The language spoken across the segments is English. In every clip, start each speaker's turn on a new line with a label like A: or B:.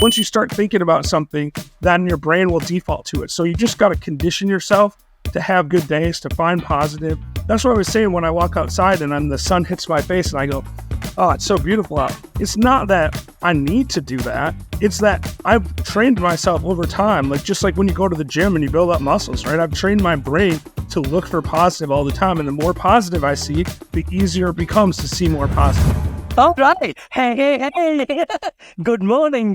A: Once you start thinking about something, then your brain will default to it. So you just got to condition yourself to have good days, to find positive. That's what I was saying when I walk outside and then the sun hits my face and I go, oh, it's so beautiful out. It's not that I need to do that. It's that I've trained myself over time. Like just like when you go to the gym and you build up muscles, right? I've trained my brain to look for positive all the time. And the more positive I see, the easier it becomes to see more positive.
B: All right. Hey. Good morning,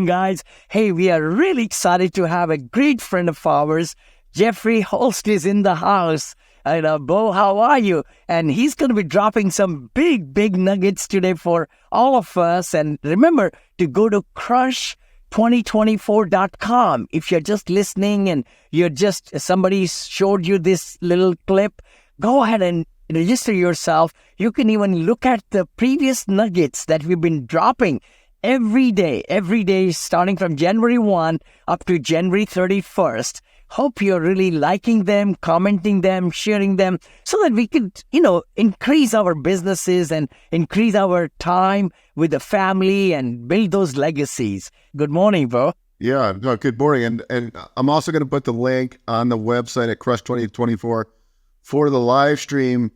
B: guys. Hey, we are really excited to have a great friend of ours. Jeffrey Holst is in the house. And Beau, how are you? And he's going to be dropping some big nuggets today for all of us. And remember to go to crush2024.com. If you're just listening and somebody showed you this little clip, go ahead and register yourself. You can even look at the previous nuggets that we've been dropping every day, starting from January 1 up to January 31st. Hope you're really liking them, commenting them, sharing them, so that we could, increase our businesses and increase our time with the family and build those legacies. Good morning, Beau.
C: Yeah, no, good morning. And I'm also going to put the link on the website at Crush 2024 for the live stream.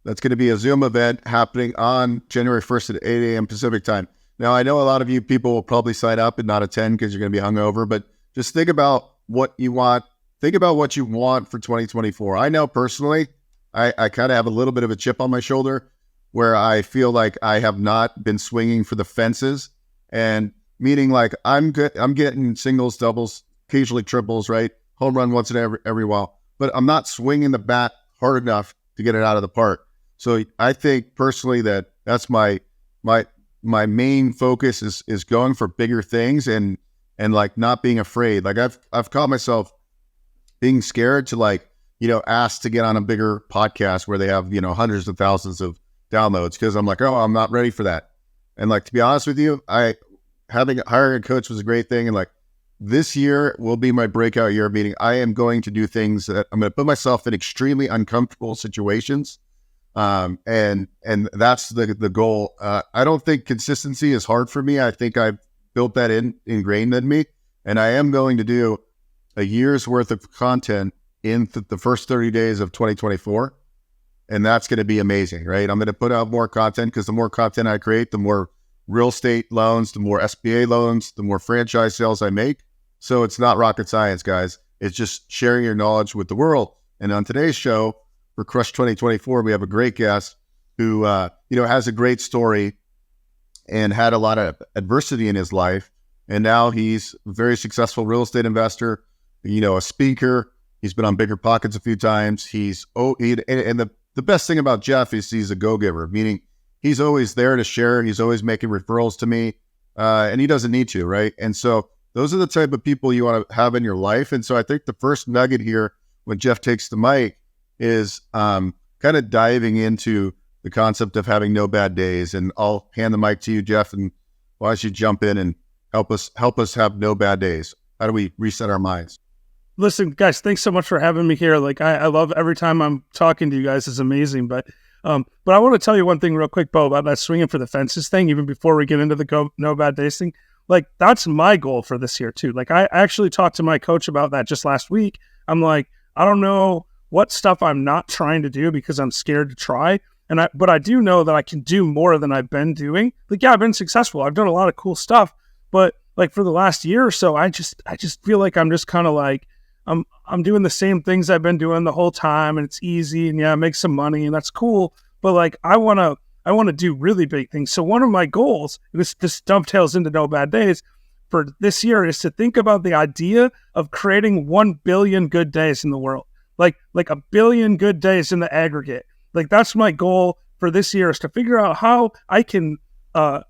C: That's going to be a Zoom event happening on January 1st at 8 a.m. Pacific time. Now, I know a lot of you people will probably sign up and not attend because you're going to be hungover, but just think about what you want. Think about what you want for 2024. I know personally, I kind of have a little bit of a chip on my shoulder where I feel like I have not been swinging for the fences, and meaning like I'm getting singles, doubles, occasionally triples, right? Home run once in every while, but I'm not swinging the bat hard enough to get it out of the park. So I think personally that's my main focus is going for bigger things and like not being afraid. Like I've caught myself being scared to ask to get on a bigger podcast where they have, hundreds of thousands of downloads because I'm like, oh, I'm not ready for that. And to be honest with you, hiring a coach was a great thing. And this year will be my breakout year, meaning I am going to do things that I'm going to put myself in extremely uncomfortable situations. And that's the goal. I don't think consistency is hard for me. I think I've built that ingrained in me, and I am going to do a year's worth of content in the first 30 days of 2024. And that's going to be amazing, right? I'm going to put out more content because the more content I create, the more real estate loans, the more SBA loans, the more franchise sales I make. So it's not rocket science, guys. It's just sharing your knowledge with the world. And on today's show for Crush 2024, we have a great guest who, has a great story and had a lot of adversity in his life. And now he's a very successful real estate investor, a speaker. He's been on Bigger Pockets a few times. The best thing about Jeff is he's a go-giver, meaning he's always there to share. He's always making referrals to me, and he doesn't need to, right? And so those are the type of people you want to have in your life. And so I think the first nugget here when Jeff takes the mic is kind of diving into the concept of having no bad days. And I'll hand the mic to you, Jeff, and why don't you jump in and help us have no bad days? How do we reset our minds?
A: Listen, guys, thanks so much for having me here. I love every time I'm talking to you guys. It's amazing. But I want to tell you one thing real quick, Beau, about that swinging for the fences thing, even before we get into the no bad days thing. That's my goal for this year too. I actually talked to my coach about that just last week. I'm like, I don't know what stuff I'm not trying to do because I'm scared to try. But I do know that I can do more than I've been doing. I've been successful. I've done a lot of cool stuff, but for the last year or so, I just feel like I'm just kind of I'm doing the same things I've been doing the whole time, and it's easy, and yeah, make some money, and that's cool. But I want to do really big things. So one of my goals, this dovetails into no bad days for this year, is to think about the idea of creating 1 billion good days in the world, like 1 billion good days in the aggregate. That's my goal for this year, is to figure out how I can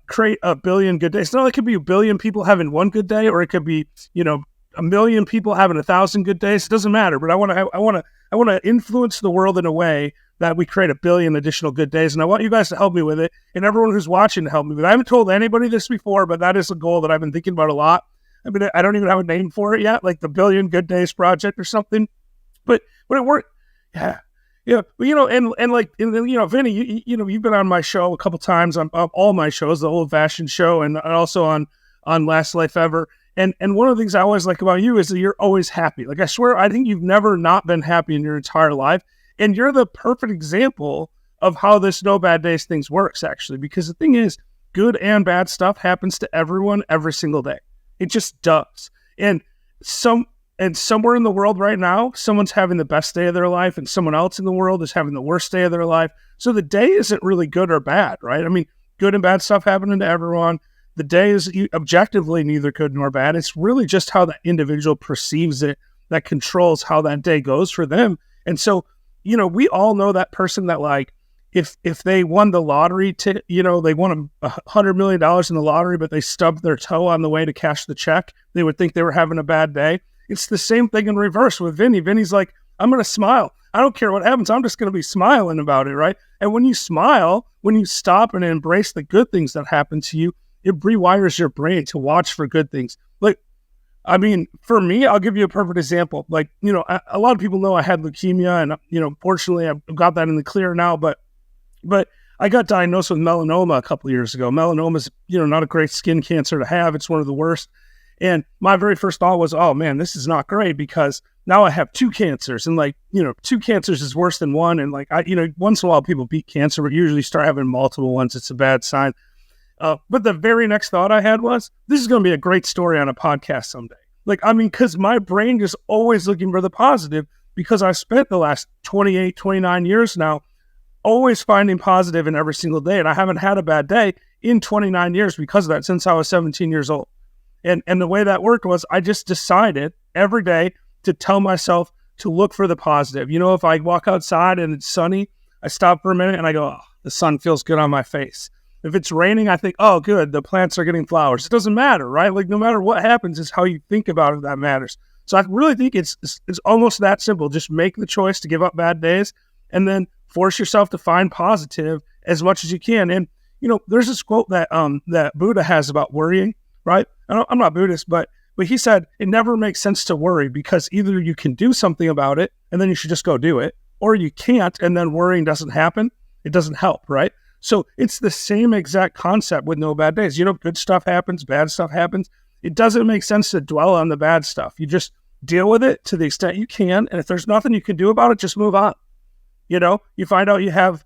A: create 1 billion good days. Now, it could be 1 billion people having one good day, or it could be 1 million people having 1,000 good days. It doesn't matter, but I want to influence the world in a way that we create 1 billion additional good days. And I want you guys to help me with it, and everyone who's watching to help me with it. I haven't told anybody this before, but that is a goal that I've been thinking about a lot. I mean, I don't even have a name for it yet, like the 1 billion good days project or something. But it worked. Yeah. Yeah, Vinney, you've been on my show a couple times, on all my shows, the Old Fashioned Show, and also on on Last Life Ever. And one of the things I always like about you is that you're always happy. Like, I swear, I think you've never not been happy in your entire life. And you're the perfect example of how this no bad days things works, actually. Because the thing is, good and bad stuff happens to everyone every single day. It just does. And somewhere in the world right now, someone's having the best day of their life and someone else in the world is having the worst day of their life. So the day isn't really good or bad, right? I mean, good and bad stuff happening to everyone. The day is objectively neither good nor bad. It's really just how the individual perceives it that controls how that day goes for them. And so, we all know that person that, like, if they won the lottery, they won $100 million in the lottery, but they stubbed their toe on the way to cash the check, they would think they were having a bad day. It's the same thing in reverse with Vinney. Vinney's like, I'm going to smile. I don't care what happens. I'm just going to be smiling about it, right? And when you smile, when you stop and embrace the good things that happen to you, it rewires your brain to watch for good things. Like, I mean, for me, I'll give you a perfect example. Like, a lot of people know I had leukemia, and, fortunately, I've got that in the clear now, but I got diagnosed with melanoma a couple of years ago. Melanoma is, not a great skin cancer to have. It's one of the worst. And my very first thought was, oh man, this is not great because now I have two cancers, and two cancers is worse than one. And once in a while people beat cancer, but usually start having multiple ones. It's a bad sign. But the very next thought I had was, this is going to be a great story on a podcast someday. Because my brain is always looking for the positive, because I spent the last 28, 29 years now always finding positive in every single day. And I haven't had a bad day in 29 years because of that, since I was 17 years old. And the way that worked was, I just decided every day to tell myself to look for the positive. If I walk outside and it's sunny, I stop for a minute and I go, oh, the sun feels good on my face. If it's raining, I think, oh, good, the plants are getting flowers. It doesn't matter, right? Like, no matter what happens, it's how you think about it that matters. So I really think it's almost that simple. Just make the choice to give up bad days and then force yourself to find positive as much as you can. And, there's this quote that Buddha has about worrying, right? I'm not Buddhist, but he said it never makes sense to worry, because either you can do something about it and then you should just go do it, or you can't and then worrying doesn't happen. It doesn't help, right? So it's the same exact concept with no bad days. Good stuff happens, bad stuff happens. It doesn't make sense to dwell on the bad stuff. You just deal with it to the extent you can. And if there's nothing you can do about it, just move on. You find out you have,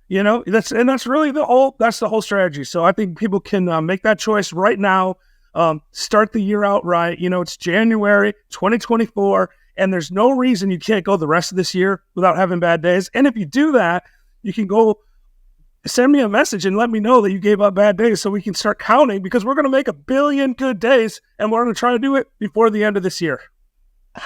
A: that's really the whole strategy. So I think people can make that choice right now. Start the year out right. It's January 2024, and there's no reason you can't go the rest of this year without having bad days. And if you do that, you can go send me a message and let me know that you gave up bad days so we can start counting, because we're going to make 1 billion good days, and we're going to try to do it before the end of this year.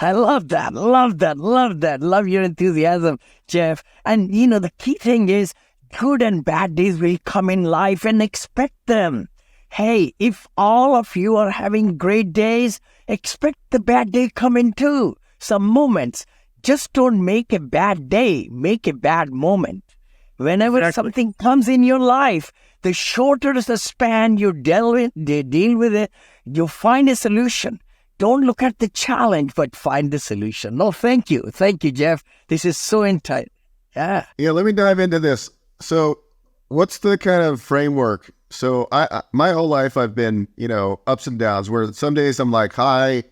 B: I love that. Love your enthusiasm, Jeff. And, the key thing is, good and bad days will come in life, and expect them. Hey, if all of you are having great days, expect the bad day coming too. Some moments. Just don't make a bad day, make a bad moment. Whenever something comes in your life, the shorter the span you deal with it, you find a solution. Don't look at the challenge, but find the solution. No, thank you. Thank you, Jeff. This is so insight. Yeah.
C: Yeah, let me dive into this. So what's the kind of framework? So I my whole life I've been, ups and downs, where some days I'm like high,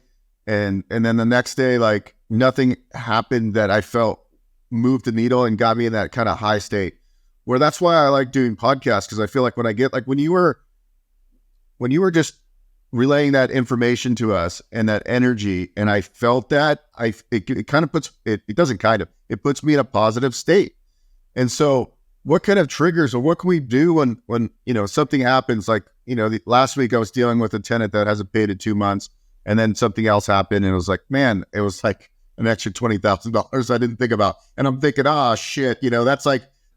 C: and then the next day, like, nothing happened that I felt moved the needle and got me in that kind of high state, where that's why I like doing podcasts. Because I feel like when I get, like, when you were just relaying that information to us and that energy, and I felt that, it kind of puts it doesn't kind of, it puts me in a positive state. And so what kind of triggers, or what can we do when something happens? Like, last week I was dealing with a tenant that hasn't paid in 2 months, and then something else happened, and it was like, man, it was like an extra $20,000 I didn't think about. And I'm thinking, shit,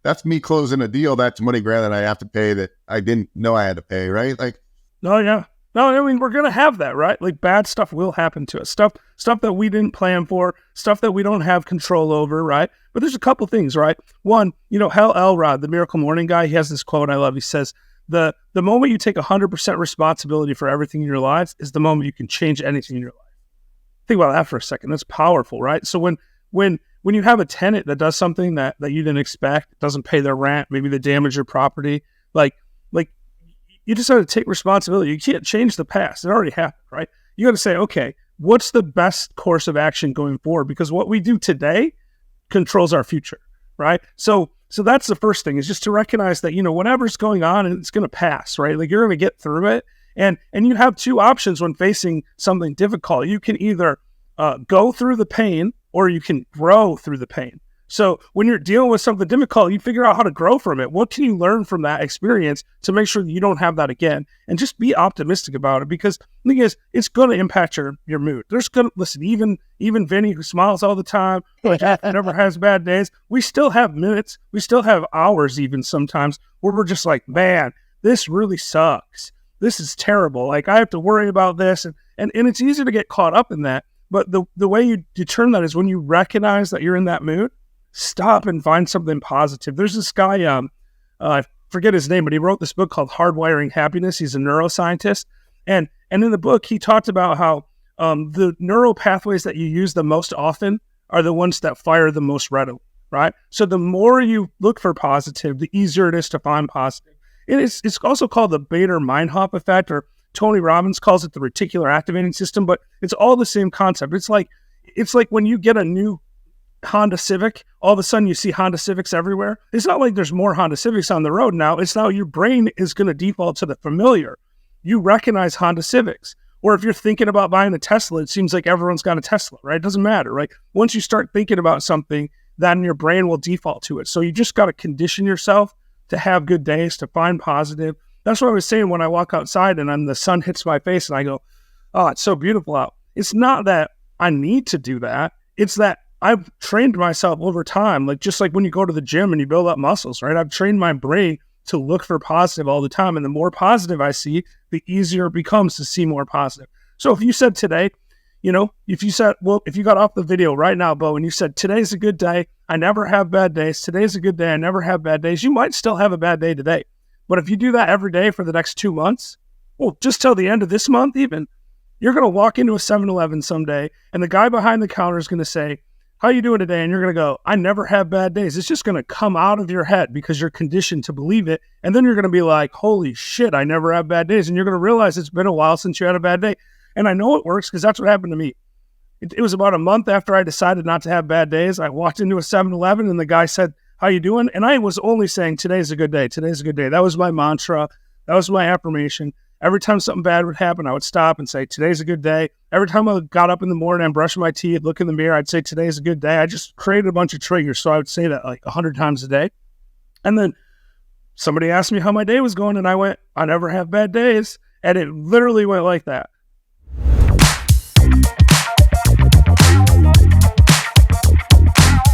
C: that's me closing a deal. That's $20,000 that I have to pay that I didn't know I had to pay, right? Like,
A: oh yeah. No, I mean, we're going to have that, right? Like, bad stuff will happen to us. Stuff that we didn't plan for, stuff that we don't have control over, right? But there's a couple things, right? One, Hal Elrod, the Miracle Morning guy, he has this quote I love. He says, the moment you take 100% responsibility for everything in your lives is the moment you can change anything in your life. Think about that for a second. That's powerful, right? So when you have a tenant that does something that you didn't expect, doesn't pay their rent, maybe they damage your property, like you just got to take responsibility. You can't change the past. It already happened, right? You got to say, okay, what's the best course of action going forward? Because what we do today controls our future, right? So that's the first thing, is just to recognize that, whatever's going on, it's going to pass, right? Like, you're going to get through it. And you have two options when facing something difficult. You can either go through the pain, or you can grow through the pain. So when you're dealing with something difficult, you figure out how to grow from it. What can you learn from that experience to make sure that you don't have that again? And just be optimistic about it, because the thing is, it's going to impact your mood. Listen, even Vinney, who smiles all the time, never has bad days. We still have minutes. We still have hours even sometimes where we're just like, man, this really sucks. This is terrible. Like, I have to worry about this. And it's easy to get caught up in that. But the way you turn that is when you recognize that you're in that mood, stop and find something positive. There's this guy, I forget his name, but he wrote this book called Hardwiring Happiness. He's a neuroscientist. And in the book, he talked about how the neural pathways that you use the most often are the ones that fire the most readily, right? So the more you look for positive, the easier it is to find positive. It's also called the Bader-Meinhof effect, or Tony Robbins calls it the reticular activating system, but it's all the same concept. It's like when you get a new Honda Civic, all of a sudden you see Honda Civics everywhere. It's not like there's more Honda Civics on the road now. It's now your brain is going to default to the familiar. You recognize Honda Civics. Or if you're thinking about buying a Tesla, it seems like everyone's got a Tesla, right? It doesn't matter, right? Once you start thinking about something, then your brain will default to it. So you just got to condition yourself to have good days, to find positive. That's what I was saying when I walk outside and the sun hits my face and I go, oh, it's so beautiful out. It's not that I need to do that. It's that I've trained myself over time, like just like when you go to the gym and you build up muscles, right? I've trained my brain to look for positive all the time. And the more positive I see, the easier it becomes to see more positive. So if you said today, if you got off the video right now, Beau, and you said, today's a good day, I never have bad days. Today's a good day, I never have bad days. You might still have a bad day today. But if you do that every day for the next 2 months, well, just till the end of this month even, you're going to walk into a 7-Eleven someday, and the guy behind the counter is going to say, how you doing today? And you're going to go, I never have bad days. It's just going to come out of your head because you're conditioned to believe it. And then you're going to be like, holy shit, I never have bad days. And you're going to realize it's been a while since you had a bad day. And I know it works because that's what happened to me. It was about a month after I decided not to have bad days. I walked into a 7-Eleven and the guy said, how you doing? And I was only saying, today's a good day. Today's a good day. That was my mantra. That was my affirmation. Every time something bad would happen, I would stop and say, today's a good day. Every time I got up in the morning and brushed my teeth, look in the mirror, I'd say, today's a good day. I just created a bunch of triggers. So I would say that like 100 times a day. And then somebody asked me how my day was going, and I went, I never have bad days. And it literally went like that.